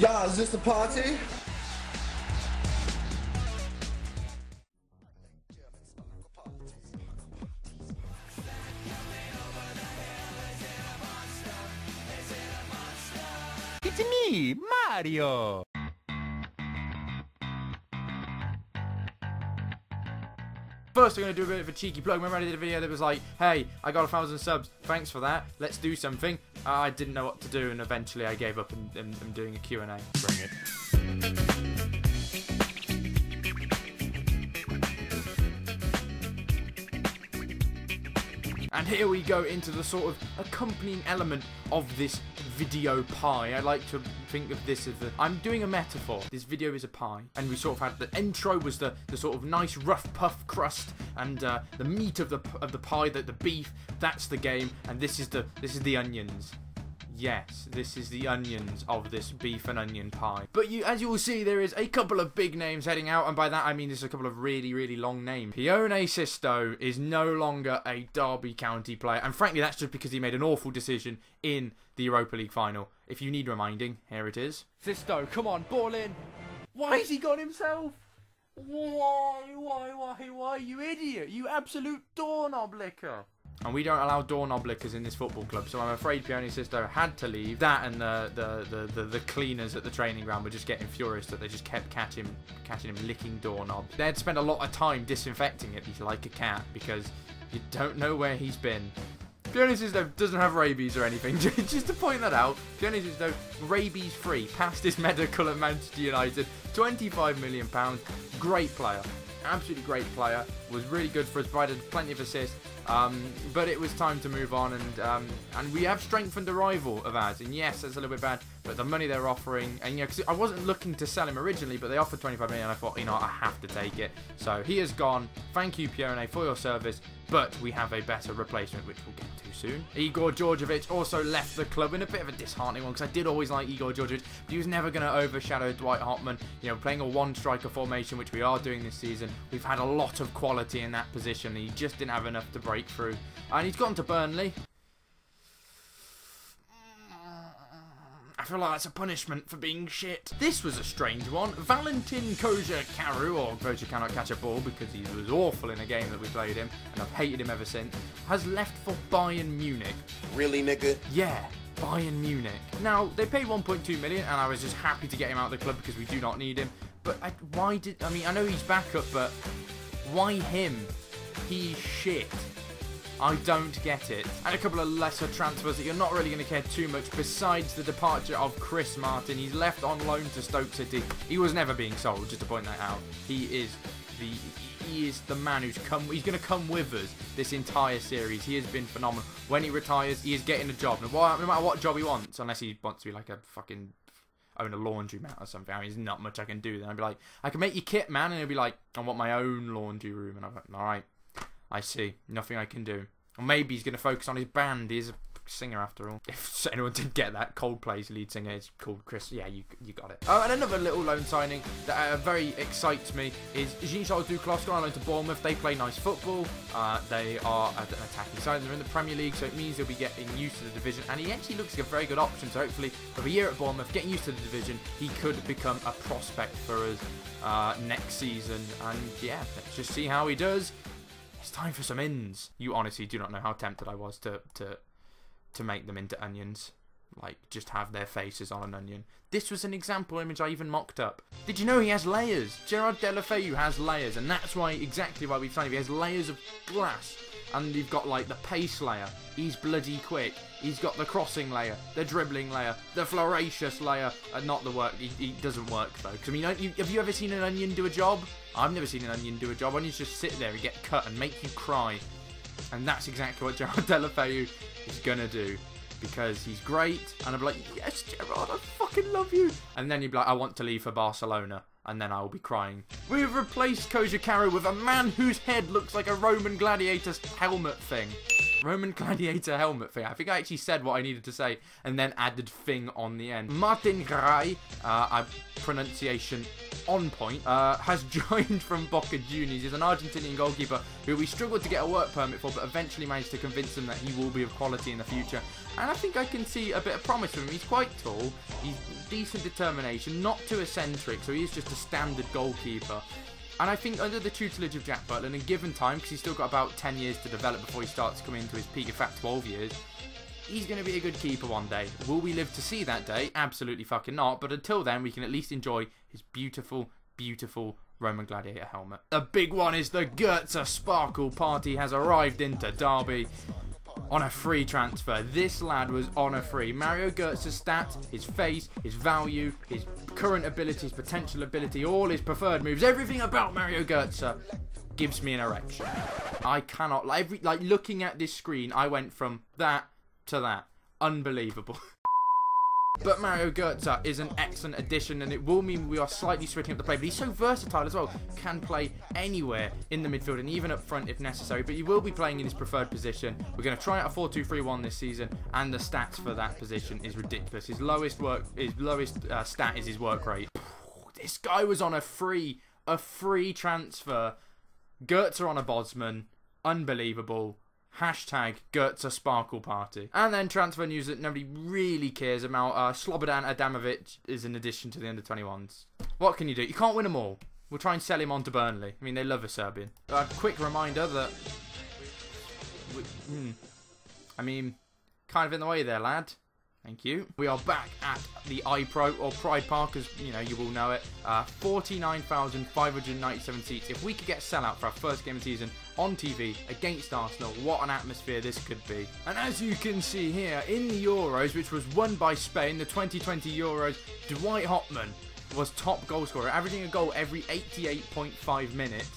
Yeah, is this the party? It's me, Mario! First, we're going to do a bit of a cheeky plug. Remember I did a video that was like, hey, I got 1,000 subs, thanks for that, let's do something. I didn't know what to do, and eventually I gave up and I'm doing a Q&A. Bring it. And here we go into the sort of accompanying element of this video pie. I like to think of this as I'm doing a metaphor. This video is a pie, and we sort of had the intro was the sort of nice rough puff crust, and the meat of the pie, the beef. That's the game, and this is the onions. Yes, this is the onions of this beef and onion pie. But as you will see, there is a couple of big names heading out, and by that I mean there's a couple of really, really long names. Pione Sisto is no longer a Derby County player, and frankly that's just because he made an awful decision in the Europa League final. If you need reminding, here it is. Sisto, come on, ball in. Why has he gone himself? Why, you idiot, you absolute doorknob licker. And we don't allow doorknob lickers in this football club, so I'm afraid Pione Sisto had to leave. That and the cleaners at the training ground were just getting furious that they just kept catching him licking doorknobs. They'd spend a lot of time disinfecting it like a cat, because you don't know where he's been. Pione Sisto doesn't have rabies or anything. Just to point that out, Pione Sisto rabies free, passed his medical at Manchester United, £25 million, great player. Absolutely great player, was really good for us, provided plenty of assists, but it was time to move on, and we have strengthened a rival of ours, and yes, that's a little bit bad, but the money they're offering, and because I wasn't looking to sell him originally, but they offered 25 million, and I thought, you know what, I have to take it. So he is gone. Thank you, Pione, for your service, but we have a better replacement, which we'll get to soon. Igor Djordjevic also left the club in a bit of a disheartening one, because I did always like Igor Djordjevic, but he was never going to overshadow Dwight Hotman. You know, playing a one-striker formation, which we are doing this season, we've had a lot of quality in that position. He just didn't have enough to break through, and he's gone to Burnley. I feel like that's a punishment for being shit. This was a strange one. Valentin Kozhikaru, or Kozhikaru cannot catch a ball because he was awful in a game that we played him, and I've hated him ever since, has left for Bayern Munich. Really, nigga? Yeah, Bayern Munich. Now, they paid 1.2 million, and I was just happy to get him out of the club because we do not need him. But I mean, I know he's backup, but why him? He's shit. I don't get it. And a couple of lesser transfers that you're not really going to care too much, besides the departure of Chris Martin. He's left on loan to Stoke City. He was never being sold, just to point that out. He is the man who's he's going to come with us this entire series. He has been phenomenal. When he retires, he is getting a job. No matter what job he wants, unless he wants to be like a fucking own a laundromat or something. I mean, there's not much I can do then. I'd be like, I can make you kit, man. And he'll be like, I want my own laundry room. And I'm like, alright, I see. Nothing I can do. Or maybe he's going to focus on his band. He's a singer after all. If anyone didn't get that, Coldplay's lead singer is called Chris. Yeah, you got it. Oh, and another little loan signing that very excites me is Jean-Charles Duclos gone on loan to Bournemouth. They play nice football. They are an attacking side. They're in the Premier League, so it means he'll be getting used to the division. And he actually looks like a very good option. So hopefully, with a year at Bournemouth, getting used to the division, he could become a prospect for us next season. And yeah, let's just see how he does. It's time for some ins. You honestly do not know how tempted I was to make them into onions. Like, just have their faces on an onion. This was an example image I even mocked up. Did you know he has layers? Gerard Deulofeu has layers, and that's exactly why we've signed him. He has layers of glass, and you've got like the pace layer. He's bloody quick. He's got the crossing layer, the dribbling layer, the floracious layer, and not the work. He doesn't work though. Because I mean, have you ever seen an onion do a job? I've never seen an onion do a job. Onions just sit there and get cut and make you cry. And that's exactly what Gerard Deulofeu is gonna do. Because he's great, and I'm like, yes, Gerard, I fucking love you. And then you'd be like, I want to leave for Barcelona, and then I'll be crying. We've replaced Kozhikaru with a man whose head looks like a Roman gladiator's helmet thing. Roman Gladiator helmet thing. I think I actually said what I needed to say and then added thing on the end. Martin Garay, pronunciation on point, has joined from Boca Juniors. He's an Argentinian goalkeeper who we struggled to get a work permit for, but eventually managed to convince him that he will be of quality in the future. And I think I can see a bit of promise from him. He's quite tall, he's decent determination, not too eccentric, so he is just a standard goalkeeper. And I think under the tutelage of Jack Butland, and given time, because he's still got about 10 years to develop before he starts coming into his peak, in fact 12 years, he's going to be a good keeper one day. Will we live to see that day? Absolutely fucking not. But until then, we can at least enjoy his beautiful, beautiful Roman Gladiator helmet. The big one is the GÖTZE Sparkle Party has arrived into Derby on a free transfer. This lad was on a free. Mario Götze's stats, his face, his value, his current ability, his potential ability, all his preferred moves, everything about Mario Götze gives me an erection. I cannot, like looking at this screen, I went from that to that. Unbelievable. But Mario Götze is an excellent addition, and it will mean we are slightly switching up the play. But he's so versatile as well. Can play anywhere in the midfield and even up front if necessary. But he will be playing in his preferred position. We're going to try out a 4-2-3-1 this season, and the stats for that position is ridiculous. His lowest stat is his work rate. This guy was on a free transfer. Götze on a Bosman. Unbelievable. Hashtag GÖTZE Sparkle Party. And then transfer news that nobody really cares about. Slobodan Adamovic is an addition to the under-21s. What can you do? You can't win them all. We'll try and sell him on to Burnley. I mean, they love a Serbian. A quick reminder that... I mean, kind of in the way there, lad. Thank you. We are back at the iPro, or Pride Park, as you know, you will know it. 49,597 seats. If we could get a sellout for our first game of the season on TV against Arsenal, what an atmosphere this could be. And as you can see here, in the Euros, which was won by Spain, the 2020 Euros, Dwight Hopman was top goal scorer, averaging a goal every 88.5 minutes.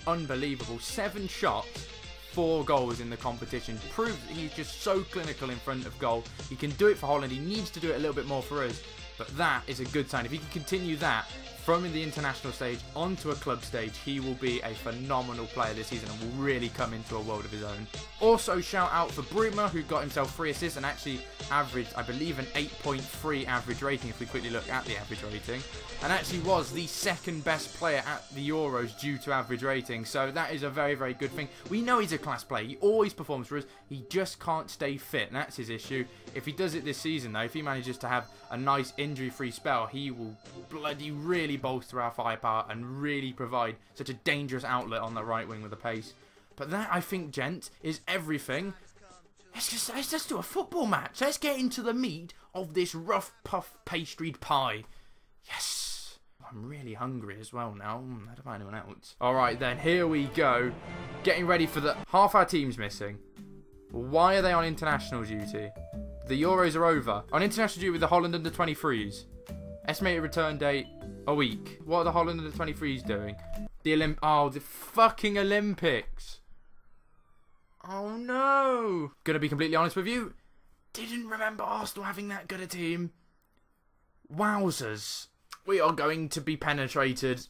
Unbelievable. 7 shots. 4 goals in the competition. Proves that he's just so clinical in front of goal. He can do it for Holland. He needs to do it a little bit more for us. But that is a good sign. If he can continue that from the international stage onto a club stage, he will be a phenomenal player this season and will really come into a world of his own. Also, shout out for Bruma, who got himself 3 assists and actually averaged, I believe, an 8.3 average rating if we quickly look at the average rating. And actually was the second best player at the Euros due to average rating. So that is a very, very good thing. We know he's a class player. He always performs for us. He just can't stay fit, and that's his issue. If he does it this season, though, if he manages to have a nice injury-free spell, he will bloody really bolster our firepower and really provide such a dangerous outlet on the right wing with the pace. But that, I think, gents, is everything. Let's just do a football match. Let's get into the meat of this rough puff pastried pie. Yes. I'm really hungry as well now. I don't know about anyone else. Alright then, here we go. Getting ready for the... Half our team's missing. Why are they on international duty? The Euros are over. On international duty with the Holland under 23s. Estimated return date, a week. What are the Holland under 23s doing? The fucking Olympics. Oh no. Gonna be completely honest with you. Didn't remember Arsenal having that good a team. Wowzers. We are going to be penetrated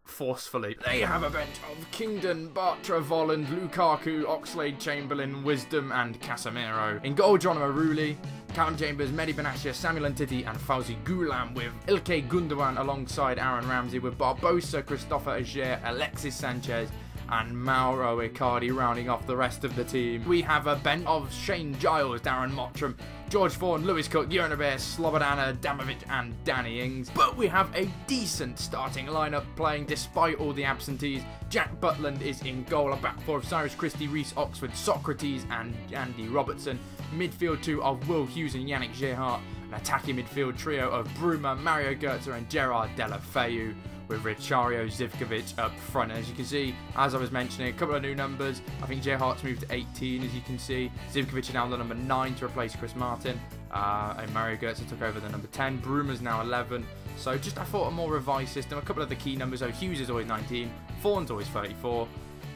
forcefully. They have a bench of Kingdon, Bartra, Volland, Lukaku, Oxlade-Chamberlain, Wisdom and Casemiro. In goal, John Maruli, Callum Chambers, Mehdi Benatia, Samuel Ntiti and Fauzi Goulam, with Ilkay Gundogan alongside Aaron Ramsey, with Barbosa, Christopher Aguirre, Alexis Sanchez and Mauro Icardi rounding off the rest of the team. We have a bench of Shane Giles, Darren Mottram, George Vaughan, Lewis Cook, Jurgen Bear, Slobodan Adamovic and Danny Ings. But we have a decent starting lineup playing despite all the absentees. Jack Butland is in goal, a back four of Cyrus Christie, Reece Oxford, Socrates and Andy Robertson. Midfield 2 of Will Hughes and Yannick Gerhardt. An attacking midfield trio of Bruma, Mario Götze and Gerard Deulofeu, with Richario Zivkovic up front. And as you can see, as I was mentioning, a couple of new numbers. I think Gerhardt's moved to 18, as you can see. Zivkovic is now the number 9 to replace Chris Martin. And Mario Götze took over the number 10. Bruma's now 11. So just, I thought, a more revised system. A couple of the key numbers. So Hughes is always 19. Vaughan's always 34.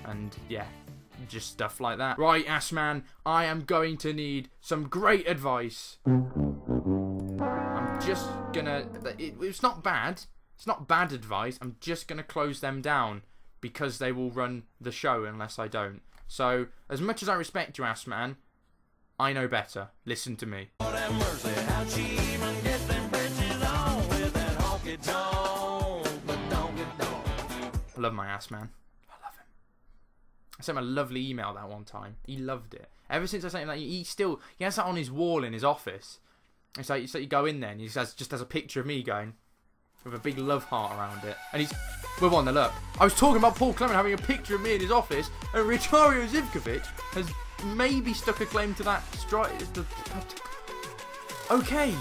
And yeah, just stuff like that. Right, Assman, I am going to need some great advice. I'm just gonna... It's not bad. It's not bad advice. I'm just going to close them down because they will run the show unless I don't. So, as much as I respect you, ass man, I know better. Listen to me. I love my ass man. I love him. I sent him a lovely email that one time. He loved it. Ever since I sent him that, he has that on his wall in his office. It's like you go in there and he just has a picture of me going with a big love heart around it. And we're 1-0 up. I was talking about Paul Clement having a picture of me in his office, and Richario Zivkovic has maybe stuck a claim to that strike. Okay.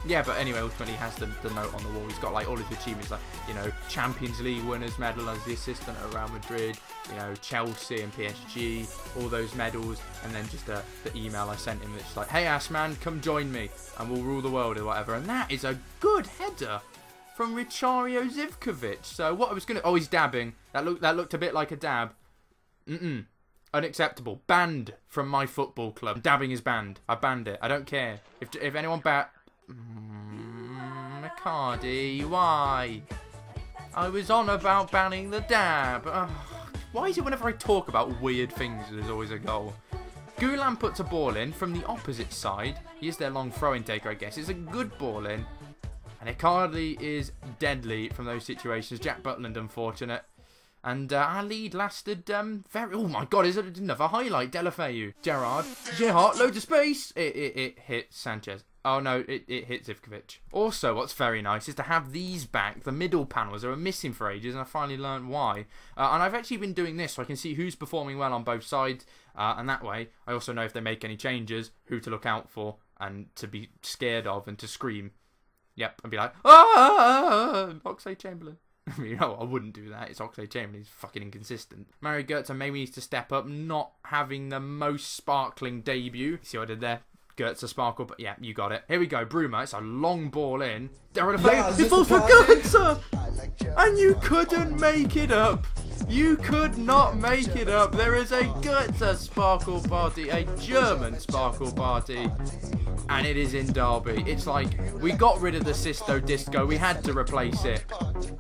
Yeah, but anyway, ultimately he has the note on the wall. He's got like all his achievements, like, you know, Champions League winners medal as the assistant at Real Madrid, you know, Chelsea and PSG, all those medals, and then just the email I sent him that's like, hey ass man, come join me and we'll rule the world or whatever. And that is a good header from Richario Zivkovic. So what I was gonna, he's dabbing. That looked a bit like a dab. Unacceptable. Banned from my football club. Dabbing is banned. I banned it. I don't care. If anyone McCarty, why? I was on about banning the dab. Why is it whenever I talk about weird things, there's always a goal? Gulam puts a ball in from the opposite side. He is their long throw-in taker, I guess. It's a good ball in. And Icardi is deadly from those situations. Jack Butland, unfortunate. And our lead lasted very... Oh my god, is it another highlight? Delafeu. Gerrard, loads of space. It hit Sanchez. Oh no, it hit Zivkovic. Also, what's very nice is to have these back. The middle panels are missing for ages, and I finally learned why. And I've actually been doing this so I can see who's performing well on both sides. And that way, I also know if they make any changes, who to look out for, and to be scared of, and to scream. Yep, and be like, ah, Oxlade-Chamberlain. I mean, I wouldn't do that. It's Oxlade-Chamberlain. He's fucking inconsistent. Mario Götze maybe needs to step up, not having the most sparkling debut. See what I did there? Götze sparkle, but yeah, you got it. Here we go, Bruma. It's a long ball in. It falls for Götze! And you couldn't make it up. You could not make it up. There is a Götze sparkle party, a German sparkle party. And it is in Derby. It's like, we got rid of the Sisto Disco. We had to replace it.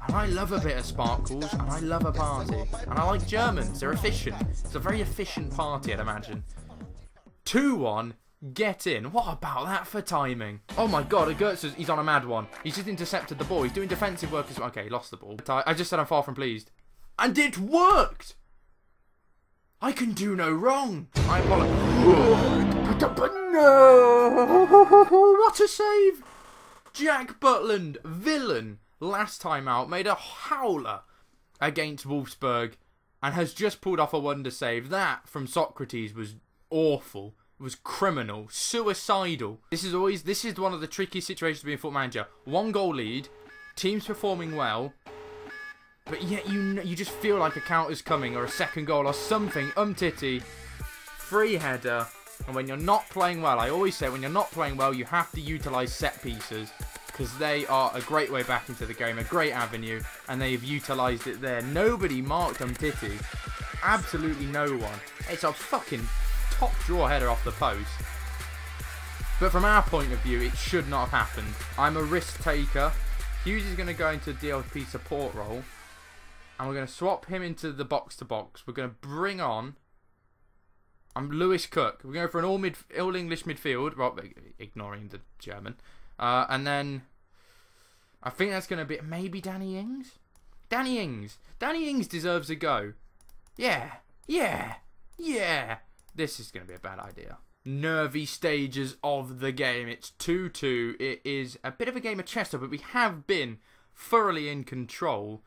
And I love a bit of sparkles. And I love a party. And I like Germans. They're efficient. It's a very efficient party, I'd imagine. 2-1. Get in. What about that for timing? Oh my god, Götze, he's on a mad one. He's just intercepted the ball. He's doing defensive work as well. Okay, he lost the ball. I just said I'm far from pleased. And it worked! I can do no wrong. I apologize. No! What a save! Jack Butland, villain, last time out, made a howler against Wolfsburg and has just pulled off a wonder save. That, from Socrates, was awful. It was criminal, suicidal. This is one of the tricky situations to be a foot manager. 1 goal lead, team's performing well, but yet you just feel like a counter's coming or a second goal or something. Titty, free header. And when you're not playing well, I always say when you're not playing well, you have to utilise set pieces because they are a great way back into the game, a great avenue, and they've utilised it there. Nobody marked Titty. Absolutely no one. It's a fucking top draw header off the post. But from our point of view, it should not have happened. I'm a risk taker. Hughes is going to go into DLP support role. And we're going to swap him into the box-to-box. We're going to bring on... I'm Lewis Cook. We're going for an all English midfield. Well, ignoring the German. And then... I think that's going to be... Maybe Danny Ings? Danny Ings. Danny Ings deserves a go. Yeah. This is going to be a bad idea. Nervy stages of the game. It's 2-2. It is a bit of a game of Chester, but we have been thoroughly in control.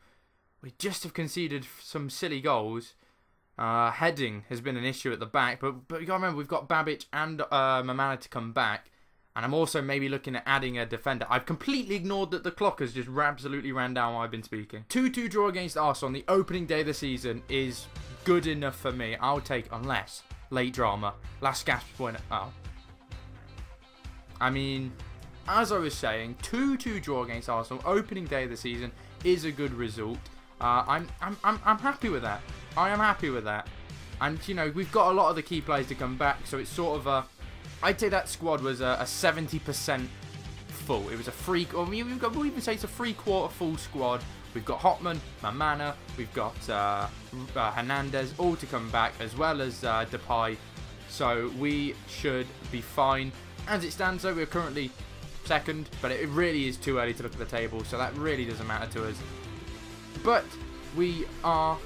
We just have conceded some silly goals. Heading has been an issue at the back, but you got to remember we've got Babic and Mamana to come back, and I'm also maybe looking at adding a defender. I've completely ignored that the clock has just absolutely ran down while I've been speaking. 2-2 draw against Arsenal on the opening day of the season is good enough for me. I'll take, unless late drama, last gasp winner. Oh, I mean, as I was saying, 2-2 draw against Arsenal opening day of the season is a good result. I'm happy with that. I am happy with that. And, you know, we've got a lot of the key players to come back, so it's sort of a... I'd say that squad was a 70% full. It was a free, or we'll even say it's a 3/4 full squad. We've got Hotman, Mamana, we've got Hernandez, all to come back, as well as Depay. So we should be fine. As it stands, though, we're currently second, but it really is too early to look at the table, so that really doesn't matter to us. But we are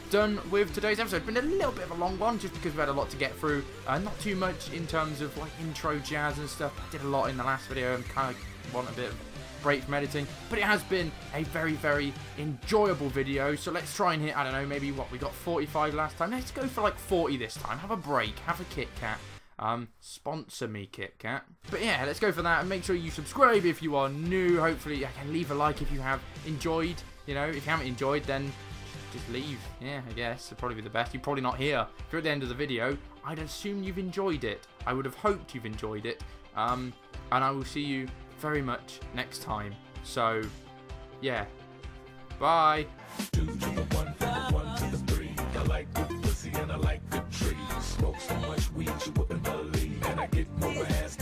done with today's episode. It's been a little bit of a long one, just because we had a lot to get through. Not too much in terms of like intro jazz and stuff. I did a lot in the last video and kind of want a bit of break from editing, but it has been a very, very enjoyable video. So let's try and hit, I don't know, maybe what we got 45 last time. Let's go for like 40 this time. Have a break, have a Kit Kat. Sponsor me, Kit Kat. But yeah, let's go for that, and make sure you subscribe if you are new. Hopefully I can leave a like if you have enjoyed. You know, if you haven't enjoyed, then just leave. Yeah, I guess it'd probably be the best. You're probably not here. If you're at the end of the video, I'd assume you've enjoyed it. I would have hoped you've enjoyed it. And I will see you very much next time. So yeah, bye. 2 to the 1, from the 1 to the 3. I like good pussy and I like good trees. Smoke so much weed you wouldn't believe, and I get more ass